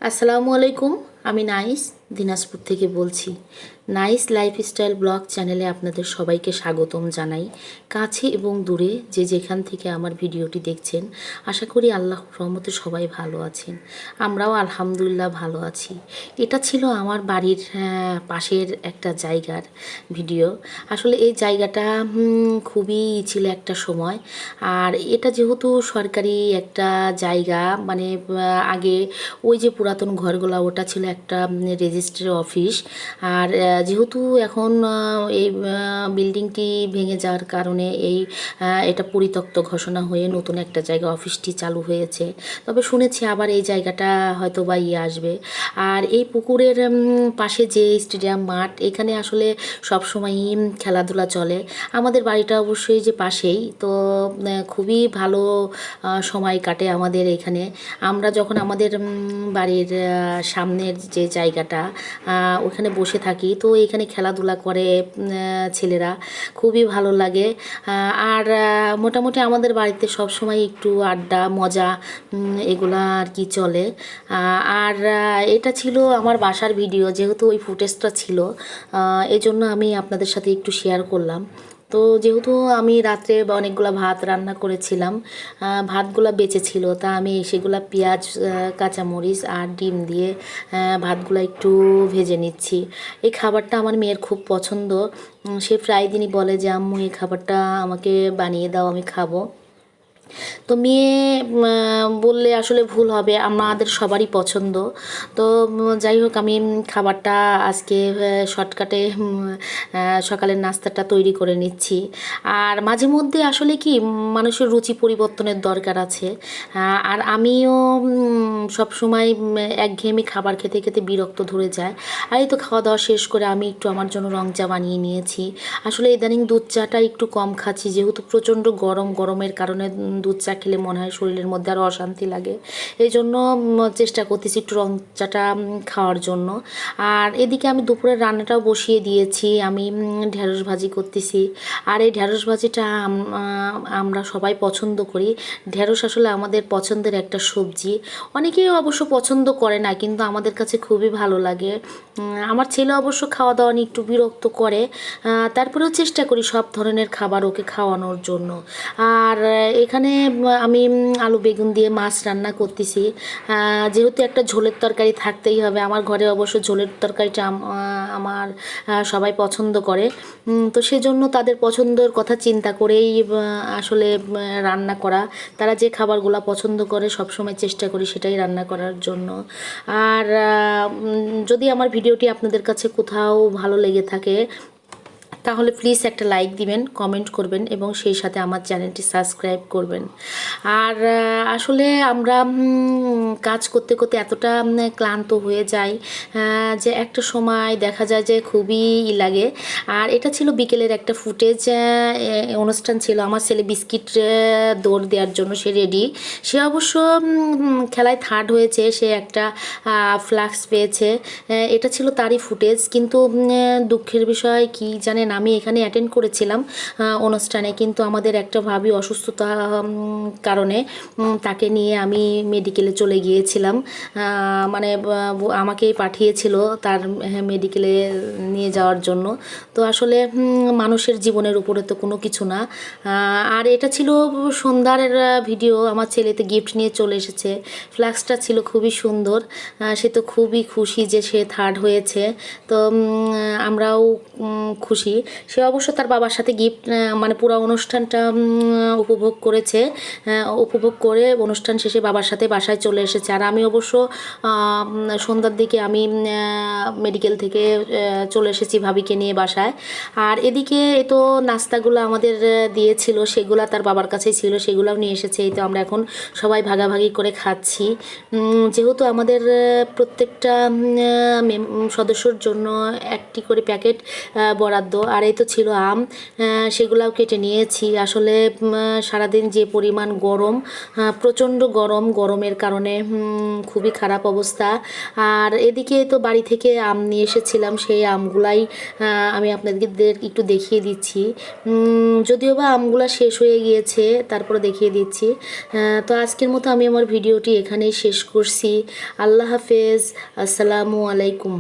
আসসালামু আলাইকুম। আমি নাইস দিনাজপুর থেকে বলছি। নাইস লাইফস্টাইল ব্লগ চ্যানেলে আপনাদের সবাইকে স্বাগতম জানাই। কাছে এবং দূরে যে যেখান থেকে আমার ভিডিওটি দেখছেন, আশা করি আল্লাহর রহমতে সবাই ভালো আছেন। আমরাও আলহামদুলিল্লাহ ভালো আছি। এটা ছিল আমার বাড়ির পাশের একটা জায়গার ভিডিও। আসলে এই জায়গাটা খুবই ছিল একটা সময়। আর এটা যেহেতু সরকারি একটা জায়গা, মানে আগে ওই যে পুরাতন ঘরগুলো, ওটা ছিল একটা রেজিস্ট্রি অফিস। আর যেহেতু এখন এই বিল্ডিংটি ভেঙে যাওয়ার কারণে এটা পরিত্যক্ত ঘোষণা হয়ে নতুন একটা জায়গা অফিসটি চালু হয়েছে। তবে শুনেছি আবার এই জায়গাটা হয়তো বা আসবে। আর এই পুকুরের পাশে যে স্টেডিয়াম মাঠ, এখানে আসলে সবসময়ই খেলাধুলা চলে। আমাদের বাড়িটা অবশ্যই যে পাশেই, তো খুবই ভালো সময় কাটে আমাদের এখানে। আমরা যখন আমাদের বাড়ির সামনের যে জায়গাটা, ওখানে বসে থাকি, তো এখানে খেলাধুলা করে ছেলেরা, খুবই ভালো লাগে। আর মোটামুটি আমাদের বাড়িতে সব সময় একটু আড্ডা মজা এগুলা আর কি চলে। আর এটা ছিল আমার বাসার ভিডিও, যেহেতু ওই ফুটেজটা ছিল, এজন্য আমি আপনাদের সাথে একটু শেয়ার করলাম। তো যেহেতু আমি রাত্রে অনেকগুলো ভাত রান্না করেছিলাম, ভাতগুলো বেঁচে ছিল, তা আমি সেগুলো পেঁয়াজ, কাঁচামরিচ আর ডিম দিয়ে ভাতগুলো একটু ভেজে নিচ্ছি। এই খাবারটা আমার মেয়ের খুব পছন্দ। সে প্রায় দিনই বলে যে আম্মু এই খাবারটা আমাকে বানিয়ে দাও, আমি খাবো। তো মেয়ে বললে আসলে ভুল হবে, আমাদের সবারই পছন্দ। তো যাই হোক, আমি খাবারটা আজকে শর্টকাটে সকালের নাস্তাটা তৈরি করে নিচ্ছি। আর মাঝে মধ্যে আসলে কি মানুষের রুচি পরিবর্তনের দরকার আছে। আর আমিও সবসময় একঘেয়েমি খাবার খেতে খেতে বিরক্ত ধরে যায়। আর এই তো খাওয়া দাওয়া শেষ করে আমি একটু আমার জন্য রং চা বানিয়ে নিয়েছি। আসলে ইদানিং দুধ চাটা একটু কম খাচ্ছি, যেহেতু প্রচণ্ড গরমের কারণে দুধ চা খেলে মনে হয় শরীরের মধ্যে আরও অশান্তি লাগে। এই জন্য চেষ্টা করতেছি একটু রং চাটা খাওয়ার জন্য। আর এদিকে আমি দুপুরের রান্নাটাও বসিয়ে দিয়েছি। আমি ঢেঁড়স ভাজি করতেছি। আর এই ঢেঁড়স ভাজিটা আমরা সবাই পছন্দ করি। ঢেঁড়স আসলে আমাদের পছন্দের একটা সবজি। অনেকেই অবশ্য পছন্দ করে না, কিন্তু আমাদের কাছে খুবই ভালো লাগে। আমার ছেলে অবশ্য খাওয়া দাওয়া নিয়ে একটু বিরক্ত করে, তারপরেও চেষ্টা করি সব ধরনের খাবার ওকে খাওয়ানোর জন্য। আর এখানে আমি আলু বেগুন দিয়ে মাছ রান্না করতেছি। যেহেতু একটা ঝোলের তরকারি থাকতেই হবে, আমার ঘরে অবশ্য ঝোলের তরকারিটা আমার সবাই পছন্দ করে। তো সেজন্য তাদের পছন্দের কথা চিন্তা করেই আসলে রান্না করা। তারা যে খাবারগুলো পছন্দ করে সবসময় চেষ্টা করি সেটাই রান্না করার জন্য। আর যদি আমার ভিডিওটি আপনাদের কাছে কোথাও ভালো লেগে থাকে, তাহলে প্লিজ একটা লাইক দিবেন, কমেন্ট করবেন এবং সেই সাথে আমার চ্যানেলটি সাবস্ক্রাইব করবেন। আর আসলে আমরা কাজ করতে করতে এতটা ক্লান্ত হয়ে যাই যে একটা সময় দেখা যায় যে খুবই লাগে। আর এটা ছিল বিকেলের একটা ফুটেজ। অনুষ্ঠান ছিল, আমার ছেলে বিস্কিট দৌড় দেওয়ার জন্য সে রেডি। সে অবশ্য খেলায় থার্ড হয়েছে, সে একটা ফ্লাক্স পেয়েছে। এটা ছিল তারই ফুটেজ। কিন্তু দুঃখের বিষয় কি জানেন, আমি এখানে অ্যাটেন্ড করেছিলাম অনুষ্ঠানে, কিন্তু আমাদের একটা ভাবি অসুস্থতা কারণে তাকে নিয়ে আমি মেডিকেলে চলে গিয়েছিলাম। মানে আমাকেই পাঠিয়েছিল তার মেডিকেলে নিয়ে যাওয়ার জন্য। তো আসলে মানুষের জীবনের উপরে তো কোনো কিছু না। আর এটা ছিল সন্ধ্যার ভিডিও। আমার ছেলেতে গিফট নিয়ে চলে এসেছে। ফ্ল্যাক্সটা ছিল খুবই সুন্দর। সে তো খুবই খুশি যে সে থার্ড হয়েছে। তো আমরাও খুশি। সে অবশ্য তার বাবার সাথে গিফট, মানে পুরো অনুষ্ঠানটা উপভোগ করেছে। উপভোগ করে অনুষ্ঠান শেষে বাবার সাথে বাসায় চলে এসেছে। আর আমি অবশ্য সন্ধ্যার দিকে আমি মেডিকেল থেকে চলে এসেছি ভাবিকে নিয়ে বাসায়। আর এদিকে এই তো নাস্তাগুলো আমাদের দিয়েছিল, সেগুলো তার বাবার কাছেই ছিল, সেগুলোও নিয়ে এসেছে। এই তো আমরা এখন সবাই ভাগাভাগি করে খাচ্ছি। যেহেতু আমাদের প্রত্যেকটা সদস্যর জন্য একটি করে প্যাকেট বরাদ্দ। আর এই তো ছিল আম, সেগুলাও কেটে নিয়েছি। আসলে সারাদিন যে পরিমাণ গরম, প্রচণ্ড গরমের কারণে খুবই খারাপ অবস্থা। আর এদিকে তো বাড়ি থেকে আম নিয়ে এসেছিলাম, সেই আমগুলাই আমি আপনাদের একটু দেখিয়ে দিচ্ছি। যদিও বা আমগুলা শেষ হয়ে গিয়েছে, তারপরে দেখিয়ে দিচ্ছি। তো আজকের মতো আমি আমার ভিডিওটি এখানেই শেষ করছি। আল্লাহ হাফেজ, আসসালামু আলাইকুম।